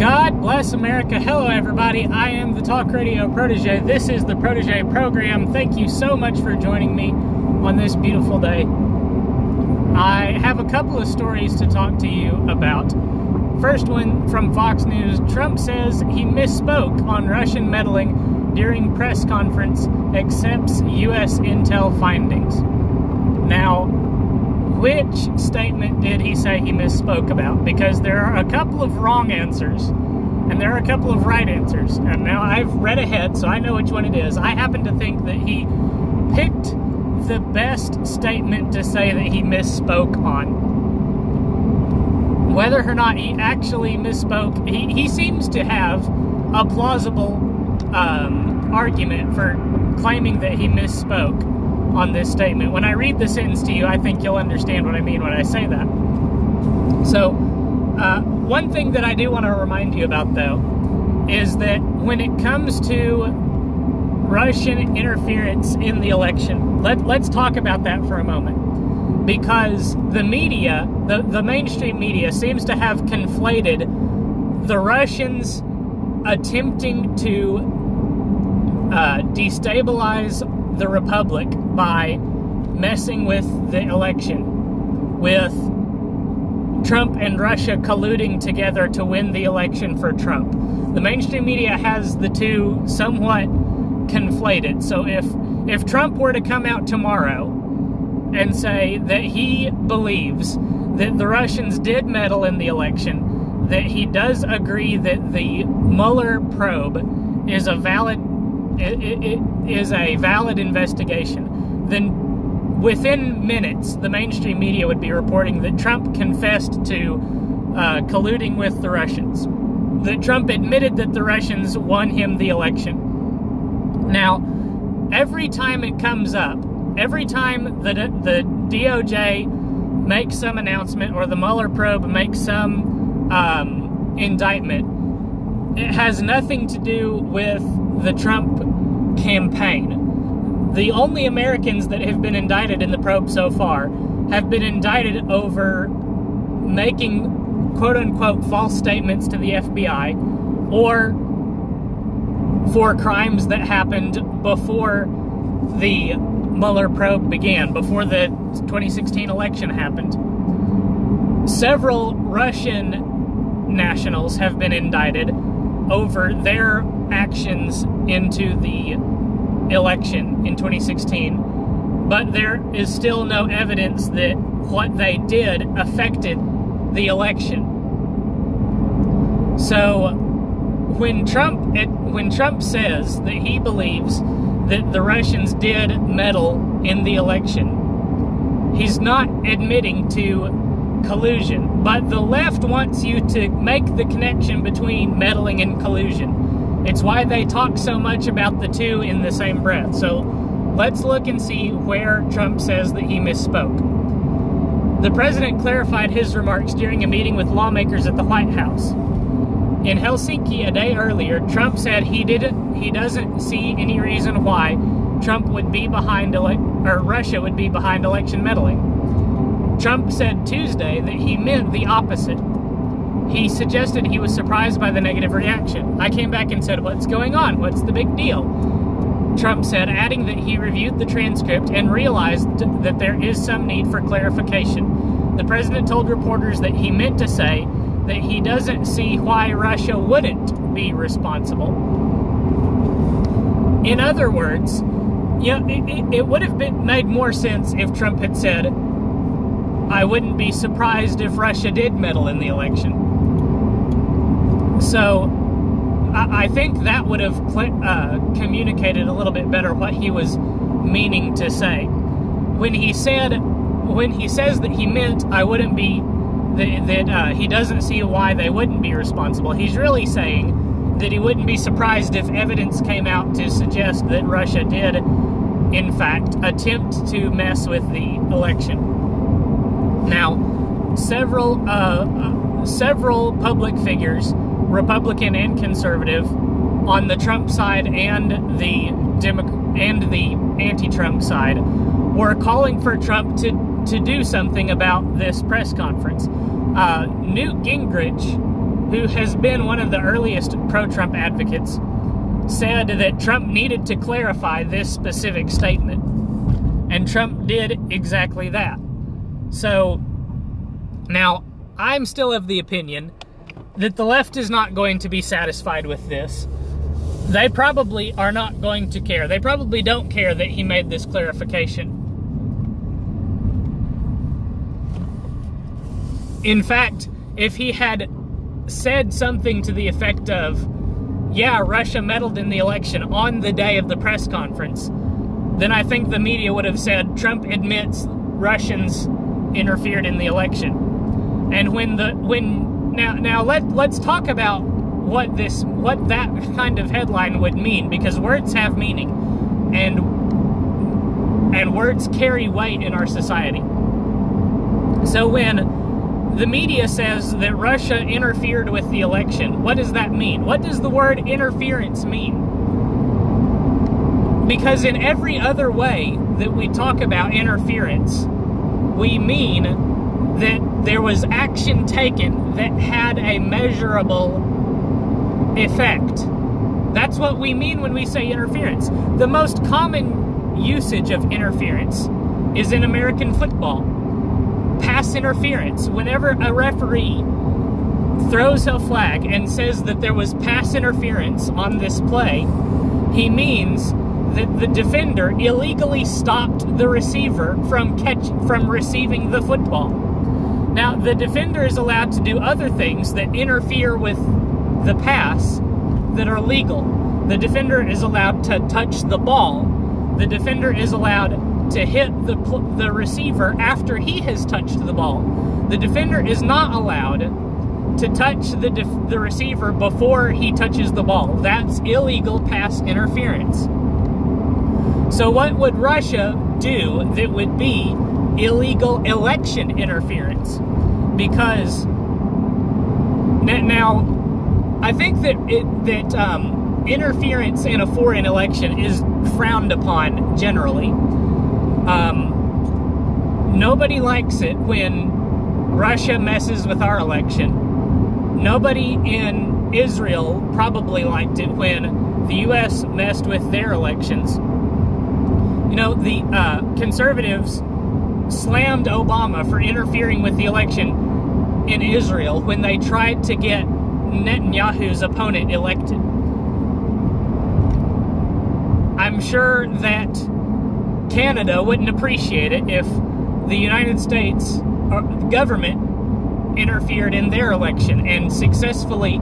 God bless America. Hello, everybody. I am the Talk Radio Protege. This is the Protege program. Thank you so much for joining me on this beautiful day. I have a couple of stories to talk to you about. First one from Fox News. Trump says he misspoke on Russian meddling during press conference, accepts U.S. intel findings. Now, which statement did he say he misspoke about? Because there are a couple of wrong answers, and there are a couple of right answers. And now I've read ahead, so I know which one it is. I happen to think that he picked the best statement to say that he misspoke on. Whether or not he actually misspoke, he seems to have a plausible argument for claiming that he misspoke on this statement. When I read the sentence to you, I think you'll understand what I mean when I say that. So, one thing that I do want to remind you about, though, is that when it comes to Russian interference in the election, let's talk about that for a moment. Because the media, the mainstream media, seems to have conflated the Russians attempting to destabilize the Republic by messing with the election, with Trump and Russia colluding together to win the election for Trump. The mainstream media has the two somewhat conflated. So if Trump were to come out tomorrow and say that he believes that the Russians did meddle in the election, that he does agree that the Mueller probe is a valid investigation, then within minutes, the mainstream media would be reporting that Trump confessed to colluding with the Russians, that Trump admitted that the Russians won him the election. Now, every time it comes up, every time the DOJ makes some announcement or the Mueller probe makes some indictment, it has nothing to do with the Trump campaign. The only Americans that have been indicted in the probe so far have been indicted over making quote-unquote false statements to the FBI or for crimes that happened before the Mueller probe began, before the 2016 election happened. Several Russian nationals have been indicted over their actions into the election in 2016, but there is still no evidence that what they did affected the election. So when Trump says that he believes that the Russians did meddle in the election, he's not admitting to collusion, but the left wants you to make the connection between meddling and collusion. It's why they talk so much about the two in the same breath. So let's look and see where Trump says that he misspoke. The president clarified his remarks during a meeting with lawmakers at the White House. In Helsinki a day earlier, Trump said he doesn't see any reason why Trump would be behind Russia would be behind election meddling. Trump said Tuesday that he meant the opposite. He suggested he was surprised by the negative reaction. I came back and said, "What's going on? What's the big deal?" Trump said, adding that he reviewed the transcript and realized that there is some need for clarification. The president told reporters that he meant to say that he doesn't see why Russia wouldn't be responsible. In other words, it would have made more sense if Trump had said, "I wouldn't be surprised if Russia did meddle in the election." So I think that would have communicated a little bit better what he was meaning to say. When he says that he meant I wouldn't be, that he doesn't see why they wouldn't be responsible, he's really saying that he wouldn't be surprised if evidence came out to suggest that Russia did, in fact, attempt to mess with the election. Now, several public figures, Republican and conservative, on the Trump side and the anti-Trump side, were calling for Trump to do something about this press conference. Newt Gingrich, who has been one of the earliest pro-Trump advocates, said that Trump needed to clarify this specific statement. And Trump did exactly that. So, now, I'm still of the opinion that the left is not going to be satisfied with this. They probably are not going to care. They probably don't care that he made this clarification. In fact, if he had said something to the effect of, yeah, Russia meddled in the election on the day of the press conference, then I think the media would have said Trump admits Russians interfered in the election. And let's talk about what that kind of headline would mean, because words have meaning, and words carry weight in our society. So when the media says that Russia interfered with the election, what does that mean? What does the word interference mean? Because in every other way that we talk about interference, we mean that there was action taken that had a measurable effect. That's what we mean when we say interference. The most common usage of interference is in American football. Pass interference. Whenever a referee throws a flag and says that there was pass interference on this play, he means that the defender illegally stopped the receiver from receiving the football. Now, the defender is allowed to do other things that interfere with the pass that are legal. The defender is allowed to touch the ball. The defender is allowed to hit the receiver after he has touched the ball. The defender is not allowed to touch the receiver before he touches the ball. That's illegal pass interference. So what would Russia do that would be illegal election interference? Because now I think that interference in a foreign election is frowned upon generally. Nobody likes it when Russia messes with our election. Nobody in Israel probably liked it when the U.S. messed with their elections. You know, the conservatives slammed Obama for interfering with the election in Israel when they tried to get Netanyahu's opponent elected. I'm sure that Canada wouldn't appreciate it if the United States government interfered in their election and successfully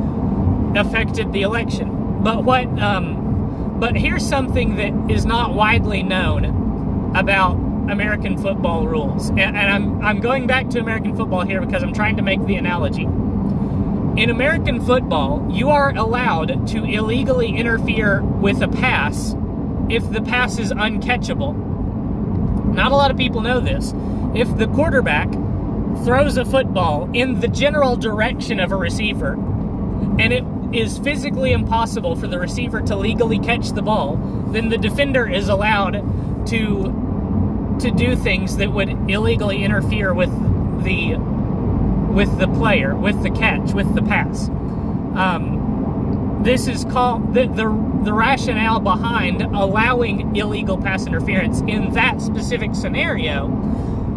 affected the election. But here's something that is not widely known about American football rules. And I'm going back to American football here because I'm trying to make the analogy. In American football, you are allowed to illegally interfere with a pass if the pass is uncatchable. Not a lot of people know this. If the quarterback throws a football in the general direction of a receiver, and it is physically impossible for the receiver to legally catch the ball, then the defender is allowed to do things that would illegally interfere with the player, with the catch, with the pass. This is called the rationale behind allowing illegal pass interference in that specific scenario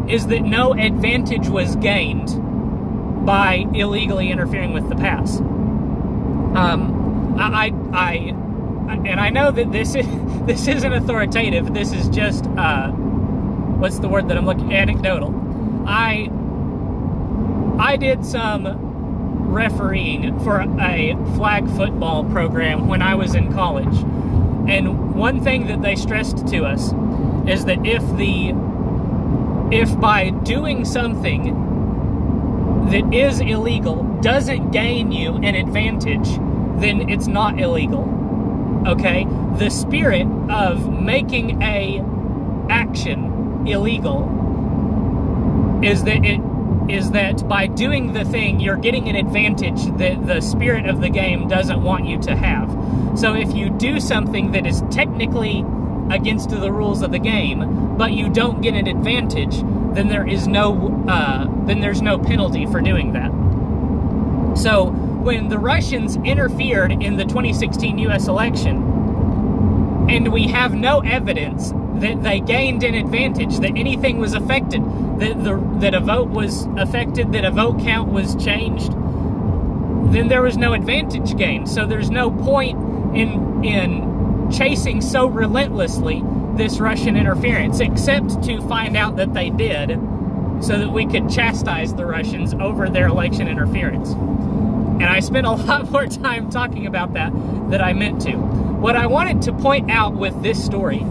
is that no advantage was gained by illegally interfering with the pass. And I know that this isn't authoritative. This is just what's the word that I'm looking? Anecdotal. I did some refereeing for a flag football program when I was in college, and one thing that they stressed to us is that if by doing something that is illegal doesn't gain you an advantage, then it's not illegal. Okay? The spirit of making a action illegal is that by doing the thing, you're getting an advantage that the spirit of the game doesn't want you to have. So if you do something that is technically against the rules of the game, but you don't get an advantage, then there's no penalty for doing that. So when the Russians interfered in the 2016 U.S. election, and we have no evidence that they gained an advantage, that anything was affected, that a vote was affected, that a vote count was changed, then there was no advantage gained. So there's no point in chasing so relentlessly this Russian interference, except to find out that they did, so that we could chastise the Russians over their election interference. And I spent a lot more time talking about that than I meant to. What I wanted to point out with this story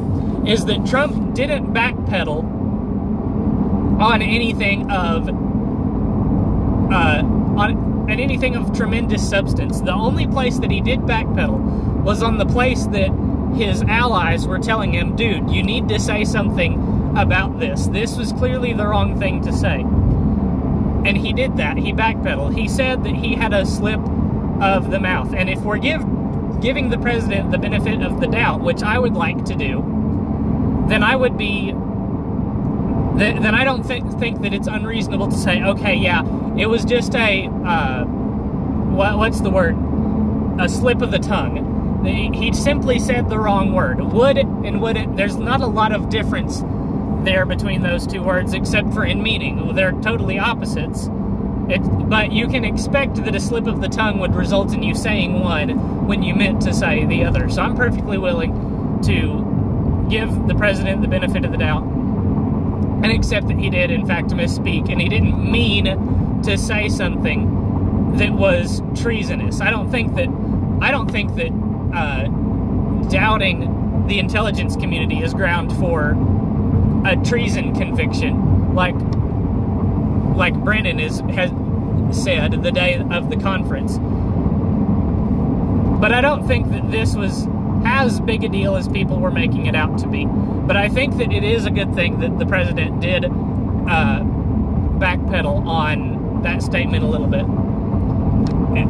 is that Trump didn't backpedal on anything of tremendous substance. The only place that he did backpedal was on the place that his allies were telling him, dude, you need to say something about this. This was clearly the wrong thing to say. And he did that. He backpedaled. He said that he had a slip of the mouth. And if we're giving the president the benefit of the doubt, which I would like to do, then I would be... Then I don't think that it's unreasonable to say, okay, yeah, it was just a... what's the word? A slip of the tongue. He simply said the wrong word. Would and wouldn't. There's not a lot of difference there between those two words, except for in meaning. They're totally opposites. But you can expect that a slip of the tongue would result in you saying one when you meant to say the other. So I'm perfectly willing to give the president the benefit of the doubt and accept that he did, in fact, misspeak, and he didn't mean to say something that was treasonous. I don't think that doubting the intelligence community is ground for a treason conviction, like Brennan has said the day of the conference. But I don't think that this was as big a deal as people were making it out to be. But I think that it is a good thing that the president did backpedal on that statement a little bit.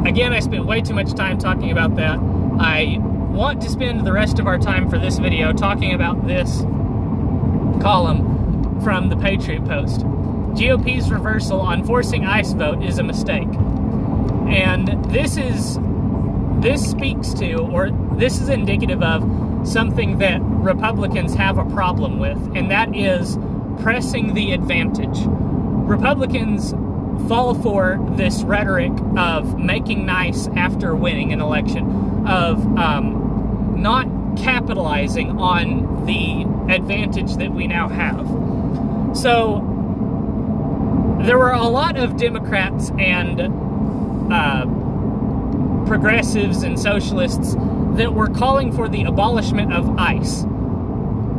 Again, I spent way too much time talking about that. I want to spend the rest of our time for this video talking about this column from the Patriot Post. GOP's reversal on forcing ICE vote is a mistake. And this is indicative of something that Republicans have a problem with, and that is pressing the advantage. Republicans fall for this rhetoric of making nice after winning an election, of not capitalizing on the advantage that we now have. So there were a lot of Democrats and progressives and socialists that were calling for the abolishment of ICE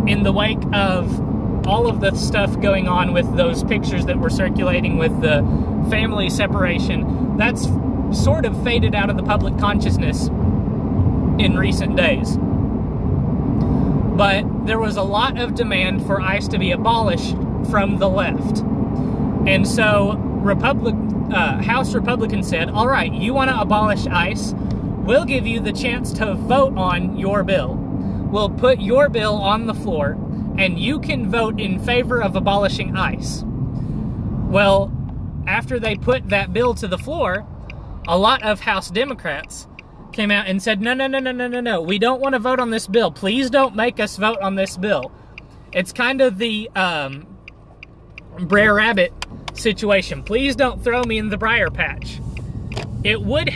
in the wake of all of the stuff going on with those pictures that were circulating with the family separation. That's sort of faded out of the public consciousness in recent days. But there was a lot of demand for ICE to be abolished from the left. And so House Republicans said, all right, you want to abolish ICE? We'll give you the chance to vote on your bill. We'll put your bill on the floor, and you can vote in favor of abolishing ICE. Well, after they put that bill to the floor, a lot of House Democrats came out and said, no, we don't want to vote on this bill. Please don't make us vote on this bill. It's kind of the Brer Rabbit situation. Please don't throw me in the briar patch. It would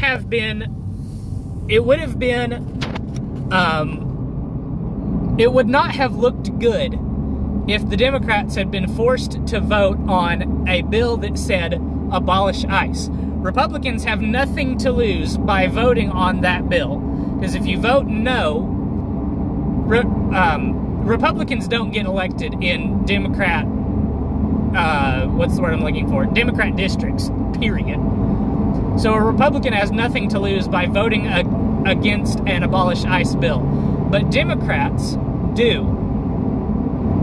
not have looked good if the Democrats had been forced to vote on a bill that said abolish ICE. Republicans have nothing to lose by voting on that bill, because if you vote no, Republicans don't get elected in Democrat, what's the word I'm looking for? Democrat districts, period. So a Republican has nothing to lose by voting against an abolish ICE bill. But Democrats do.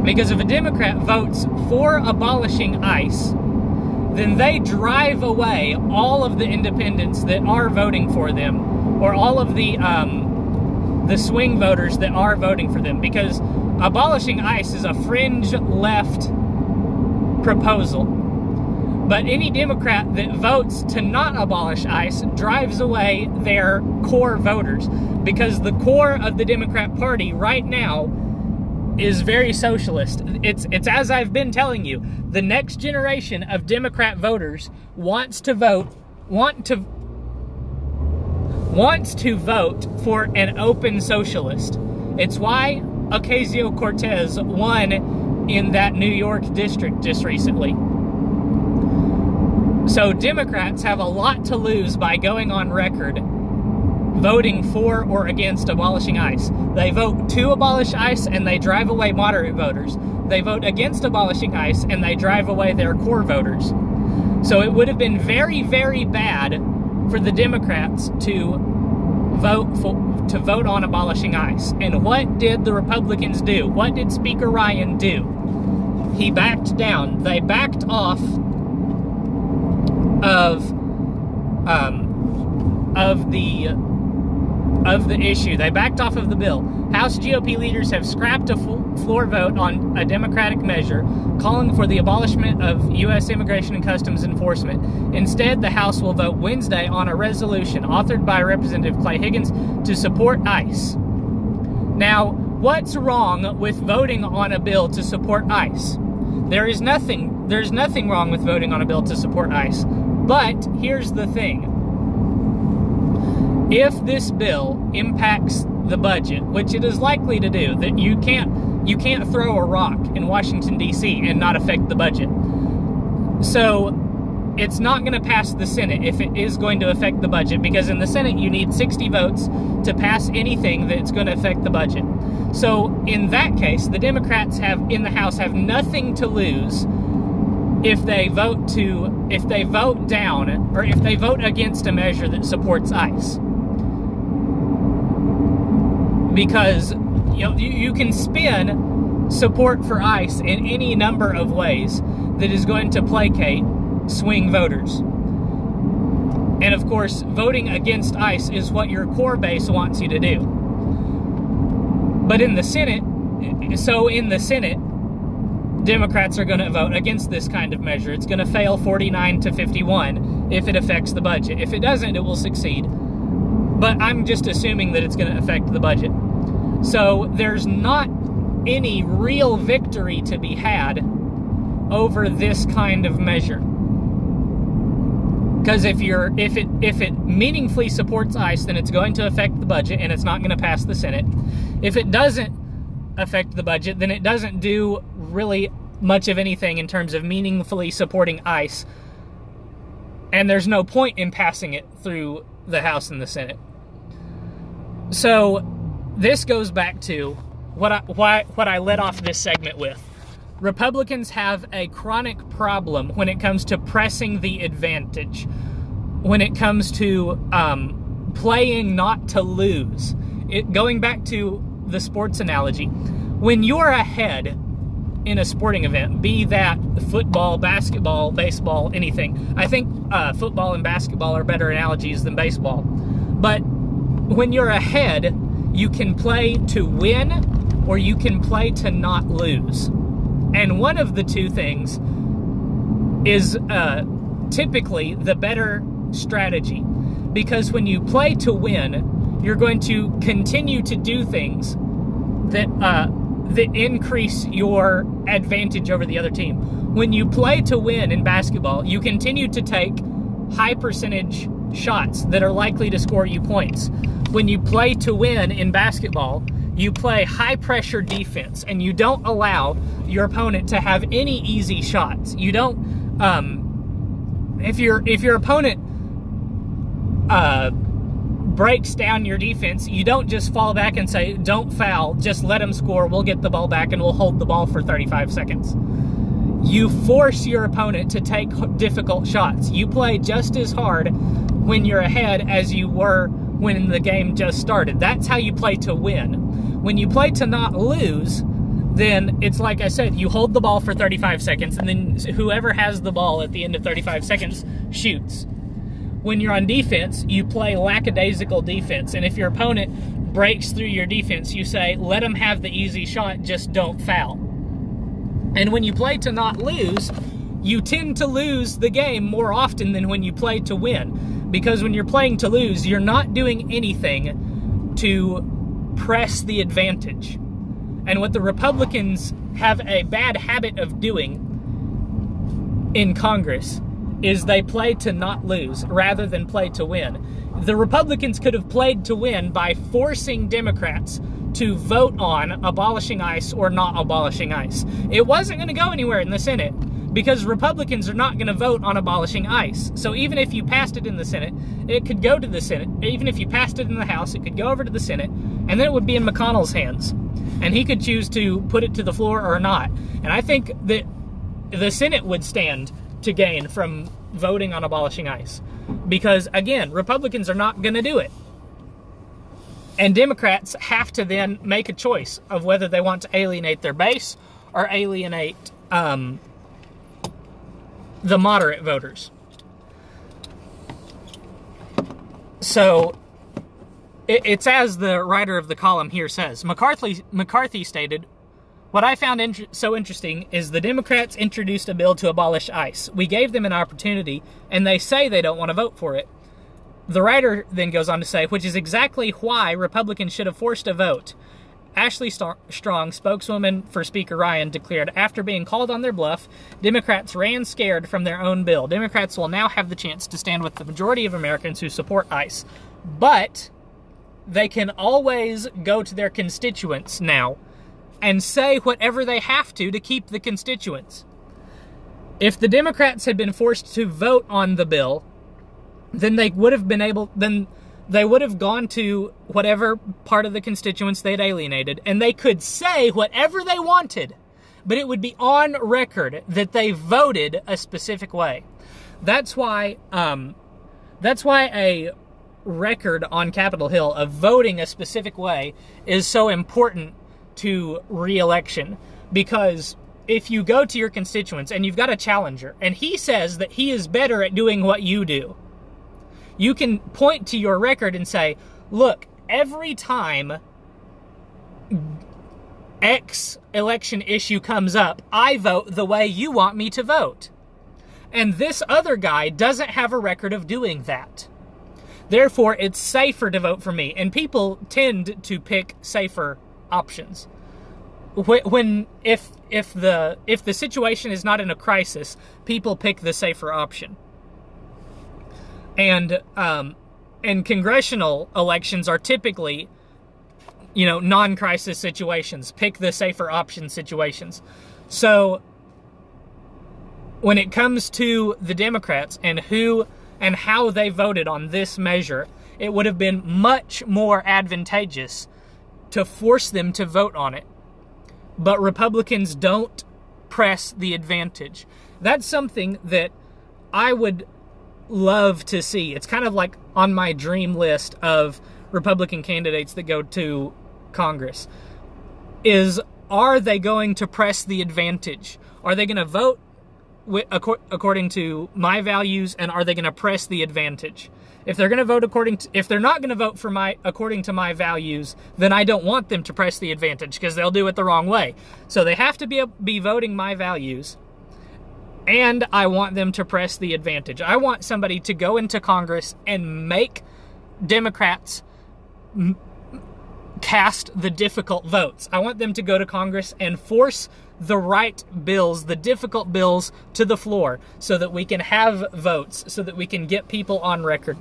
Because if a Democrat votes for abolishing ICE, then they drive away all of the independents that are voting for them, or all of the swing voters that are voting for them. Because abolishing ICE is a fringe left proposal. But any Democrat that votes to not abolish ICE drives away their core voters, because the core of the Democrat Party right now is very socialist. It's as I've been telling you, the next generation of Democrat voters wants to vote for an open socialist. It's why Ocasio-Cortez won in that New York district just recently. So Democrats have a lot to lose by going on record voting for or against abolishing ICE. They vote to abolish ICE and they drive away moderate voters. They vote against abolishing ICE and they drive away their core voters. So it would have been very, very bad for the Democrats to vote on abolishing ICE. And what did the Republicans do? What did Speaker Ryan do? He backed down. They backed off of the issue. They backed off of the bill. House GOP leaders have scrapped a floor vote on a Democratic measure calling for the abolishment of U.S. Immigration and Customs Enforcement. Instead, the House will vote Wednesday on a resolution authored by Representative Clay Higgins to support ICE. Now, what's wrong with voting on a bill to support ICE? There's nothing wrong with voting on a bill to support ICE. But here's the thing. If this bill impacts the budget, which it is likely to do, that you can't throw a rock in Washington, D.C. and not affect the budget. So it's not going to pass the Senate if it is going to affect the budget, because in the Senate you need 60 votes to pass anything that's going to affect the budget. So in that case, the Democrats in the House have nothing to lose if they vote down, or if they vote against a measure that supports ICE. Because you can spin support for ICE in any number of ways that is going to placate swing voters. And of course, voting against ICE is what your core base wants you to do. But in the Senate, Democrats are going to vote against this kind of measure. It's going to fail 49 to 51 if it affects the budget. If it doesn't, it will succeed. But I'm just assuming that it's going to affect the budget. So there's not any real victory to be had over this kind of measure. Because if it meaningfully supports ICE, then it's going to affect the budget and it's not going to pass the Senate. If it doesn't affect the budget, then it doesn't do really much of anything in terms of meaningfully supporting ICE. And there's no point in passing it through the House and the Senate. So this goes back to what I led off this segment with. Republicans have a chronic problem when it comes to pressing the advantage, when it comes to playing not to lose. Going back to the sports analogy, when you're ahead in a sporting event, be that football, basketball, baseball, anything. I think football and basketball are better analogies than baseball. But when you're ahead, you can play to win or you can play to not lose. And one of the two things is typically the better strategy. Because when you play to win, you're going to continue to do things that increase your advantage over the other team. When you play to win in basketball, you continue to take high percentage shots that are likely to score you points. When you play to win in basketball, you play high pressure defense and you don't allow your opponent to have any easy shots. You don't if your opponent breaks down your defense, you don't just fall back and say, don't foul, just let them score, we'll get the ball back and we'll hold the ball for 35 seconds. You force your opponent to take difficult shots. You play just as hard when you're ahead as you were when the game just started. That's how you play to win. When you play to not lose, then it's like I said, you hold the ball for 35 seconds and then whoever has the ball at the end of 35 seconds shoots. When you're on defense, you play lackadaisical defense. And if your opponent breaks through your defense, you say, let them have the easy shot, just don't foul. And when you play to not lose, you tend to lose the game more often than when you play to win. Because when you're playing to lose, you're not doing anything to press the advantage. And what the Republicans have a bad habit of doing in Congress is they play to not lose rather than play to win. The Republicans could have played to win by forcing Democrats to vote on abolishing ICE or not abolishing ICE. It wasn't going to go anywhere in the Senate because Republicans are not going to vote on abolishing ICE. So even if you passed it in the Senate, it could go to the Senate. Even if you passed it in the House, it could go over to the Senate, and then it would be in McConnell's hands. And he could choose to put it to the floor or not. And I think that the Senate would stand to gain from voting on abolishing ICE. Because, again, Republicans are not going to do it. And Democrats have to then make a choice of whether they want to alienate their base or alienate the moderate voters. So, it's as the writer of the column here says. McCarthy stated, "What I found so interesting is the Democrats introduced a bill to abolish ICE. We gave them an opportunity, and they say they don't want to vote for it." The writer then goes on to say, which is exactly why Republicans should have forced a vote. Ashley Strong, spokeswoman for Speaker Ryan, declared, after being called on their bluff, Democrats ran scared from their own bill. Democrats will now have the chance to stand with the majority of Americans who support ICE. But they can always go to their constituents now and say whatever they have to keep the constituents. If the Democrats had been forced to vote on the bill, then they would have gone to whatever part of the constituents they'd alienated, and they could say whatever they wanted, but it would be on record that they voted a specific way. That's why a record on Capitol Hill of voting a specific way is so important to re-election, because if you go to your constituents and you've got a challenger and he says that he is better at doing what you do, you can point to your record and say, look, every time X election issue comes up, I vote the way you want me to vote. And this other guy doesn't have a record of doing that. Therefore, it's safer to vote for me. And people tend to pick safer options. If the situation is not in a crisis, people pick the safer option. And congressional elections are typically, non-crisis situations. Pick the safer option situations. So when it comes to the Democrats and who and how they voted on this measure, it would have been much more advantageous to force them to vote on it. But Republicans don't press the advantage. That's something that I would love to see. It's kind of like on my dream list of Republican candidates that go to Congress. Are they going to press the advantage? Are they going to vote according to my values, and are they going to press the advantage? If they're going to vote if they're not going to vote for according to my values, then I don't want them to press the advantage, because they'll do it the wrong way. So they have to be voting my values, and I want them to press the advantage. I want somebody to go into Congress and make Democrats cast the difficult votes. I want them to go to Congress and force the right bills, the difficult bills, to the floor so that we can have votes, so that we can get people on record.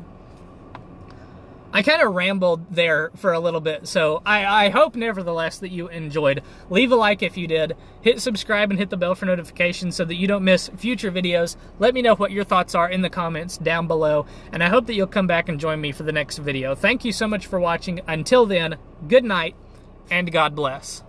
I kind of rambled there for a little bit, so I hope nevertheless that you enjoyed. Leave a like if you did. Hit subscribe and hit the bell for notifications so that you don't miss future videos. Let me know what your thoughts are in the comments down below, and I hope that you'll come back and join me for the next video. Thank you so much for watching. Until then, good night, and God bless.